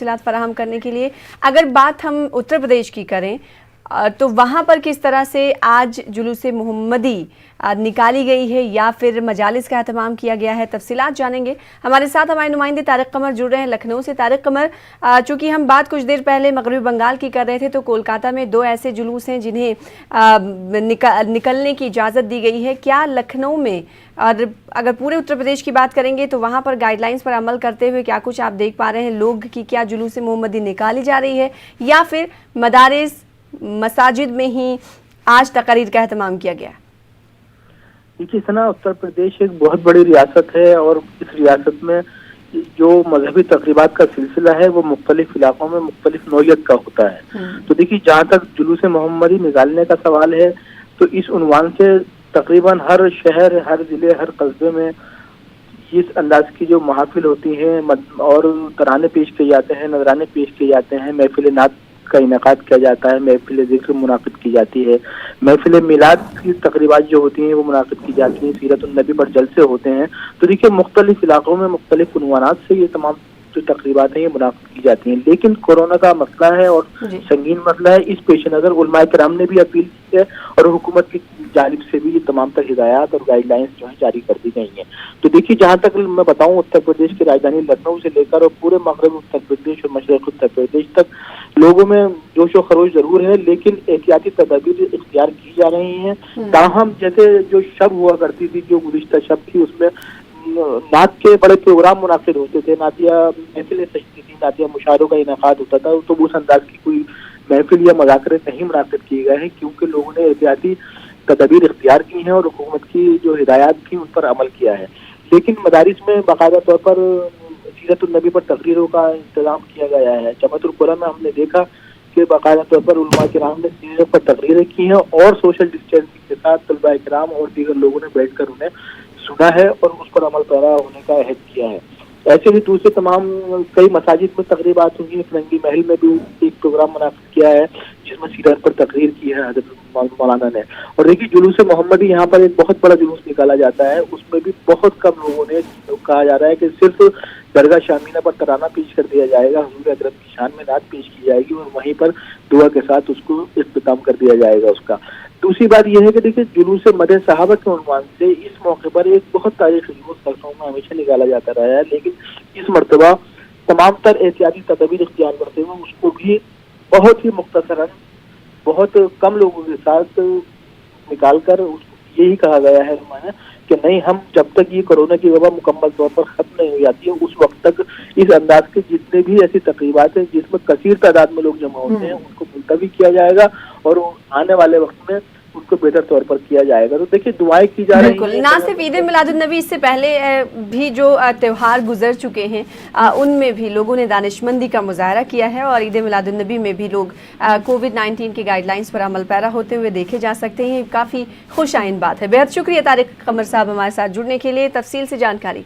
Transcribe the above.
تفصیلات فراہم کرنے کے لیے۔ اگر بات ہم اتر پردیش کی کریں تو وہاں پر کس طرح سے آج جلوس محمدی نکالی گئی ہے یا پھر مجالس کا اہتمام کیا گیا ہے، تفصیلات جانیں گے۔ ہمارے ساتھ ہمارے نمائندے طارق قمر جڑ رہے ہیں لکھنؤ سے۔ طارق قمر، چونکہ ہم بات کچھ دیر پہلے مغربی بنگال کی کر رہے تھے تو کولکاتہ میں 2 ایسے جلوس ہیں جنہیں نکلنے کی اجازت دی گئی ہے، کیا لکھنؤ میں اور اگر پورے اتر پردیش کی بات کریں گے تو وہاں پر گائیڈ لائنز پر عمل کرتے ہوئے کیا کچھ آپ دیکھ پا رہے ہیں؟ لوگ کی کیا جلوس محمدی نکالی جا رہی ہے یا پھر مدارس مساجد میں ہی آج تقاریر کا اہتمام کیا گیا؟ دیکھیے سنا، اتر پردیش ایک بہت بڑی ریاست ہے اور اس ریاست میں جو مذہبی تقریبات کا سلسلہ ہے وہ مختلف علاقوں میں مختلف نوعیت کا ہوتا ہے۔ تو دیکھیے جہاں تک جلوس محمدی نکالنے کا سوال ہے تو اس عنوان سے تقریباً ہر شہر، ہر ضلع، ہر قصبے میں اس انداز کی جو محافل ہوتی ہیں اور ترانے پیش کیے جاتے ہیں، نذرانے پیش کیے جاتے ہیں، محفل نعت کا انعقاد کیا جاتا ہے، محفل ذکر منعقد کی جاتی ہے، محفل میلاد کی تقریبات جو ہوتی ہیں وہ منعقد کی جاتی ہیں، سیرت النبی پر جلسے ہوتے ہیں۔ تو دیکھیے مختلف علاقوں میں مختلف عنوانات سے یہ تمام جو تقریبات ہیں یہ منعقد کی جاتی ہیں، لیکن کورونا کا مسئلہ ہے اور سنگین مسئلہ ہے، اس پیش نظر علماء کرام نے بھی اپیل کی ہے اور حکومت کی جانب سے بھی یہ تمام تر ہدایات اور گائیڈ لائنز جو ہیں جاری کر دی گئی ہیں۔ تو دیکھیے جہاں تک میں بتاؤں اتر پردیش کی راجدھانی لکھنؤ سے لے کر اور پورے مغرب اتر پردیش اور مشرق اتر پردیش تک لوگوں میں جوش و خروش ضرور ہے، لیکن احتیاطی تدابیر اختیار کی جا رہی ہیں۔ تاہم جیسے جو شب ہوا کرتی تھی، جو گزشتہ شب تھی، اس میں نعت کے بڑے پروگرام منعقد ہوتے تھے، نعتیہ محفلیں سجتی تھی، نعتیہ مشاعروں کا انعقاد ہوتا تھا، تو اس انداز کی کوئی محفل یا مذاکرے نہیں منعقد کیے گئے ہیں کیونکہ لوگوں نے احتیاطی تدابیر اختیار کی ہیں اور حکومت کی جو ہدایات تھیں ان پر عمل کیا ہے۔ لیکن مدارس میں باقاعدہ طور پر سیرت النبی پر تقریروں کا انتظام کیا گیا ہے۔ جامعۃ القرآن میں ہم نے دیکھا کہ باقاعدہ طور پر علماء کرام نے سیرت پر تقریریں کی ہیں اور سوشل ڈسٹینسنگ کے ساتھ طلباء کرام اور دیگر لوگوں نے بیٹھ کر انہیں سنا ہے اور اس پر عمل پیرا ہونے کا عہد کیا ہے۔ ایسے ہی دوسرے تمام کئی مساجد میں تقریبات ہوئی ہیں۔ فرنگی محل میں بھی ایک پروگرام منعقد کیا ہے جس میں سیرت پر تقریر کی ہے حضرت مولانا نے۔ اور دیکھیے جلوس محمدی یہاں پر ایک بہت بڑا جلوس نکالا جاتا ہے، اس میں بھی بہت کم لوگوں نے کہا جا رہا ہے کہ صرف درگاہ شامینہ پر ترانہ پیش کر دیا جائے گا، حضور حضرت کی شان میں نعت پیش کی جائے گی اور وہیں پر دعا کے ساتھ اس کو اختتام کر دیا جائے گا اس کا۔ دوسری بات یہ ہے کہ دیکھیے جلوس مدح صحابہ کے عنوان سے اس موقع پر ایک بہت تاریخی جلوس لکھنؤ میں ہمیشہ نکالا جاتا رہا ہے، لیکن اس مرتبہ تمام تر احتیاطی تدابیر اختیار کرتے ہوئے اس کو بھی بہت ہی مختصراً بہت کم لوگوں کے ساتھ نکال کر یہی کہا گیا ہے کہ نہیں، ہم جب تک یہ کورونا کی وبا مکمل طور پر ختم نہیں ہو جاتی ہے اس وقت تک اس انداز کے جتنے بھی ایسی تقریبات ہیں جس میں کثیر تعداد میں لوگ جمع ہوتے ہیں ان کو ملتوی کیا جائے گا اور آنے والے وقت میں ان کو بہتر طور پر کیا جائے گا۔ تو دیکھیے دعائیں کی جا رہی ہیں۔ نہ صرف عید میلاد النبی، اس سے پہلے بھی جو تہوار گزر چکے ہیں ان میں بھی لوگوں نے دانشمندی کا مظاہرہ کیا ہے اور عید میلاد النبی میں بھی لوگ COVID-19 کی گائیڈ لائنز پر عمل پیرا ہوتے ہوئے دیکھے جا سکتے ہیں۔ کافی خوش آئند بات ہے۔ بہت شکریہ طارق قمر صاحب ہمارے ساتھ جڑنے کے لیے، تفصیل سے جانکاری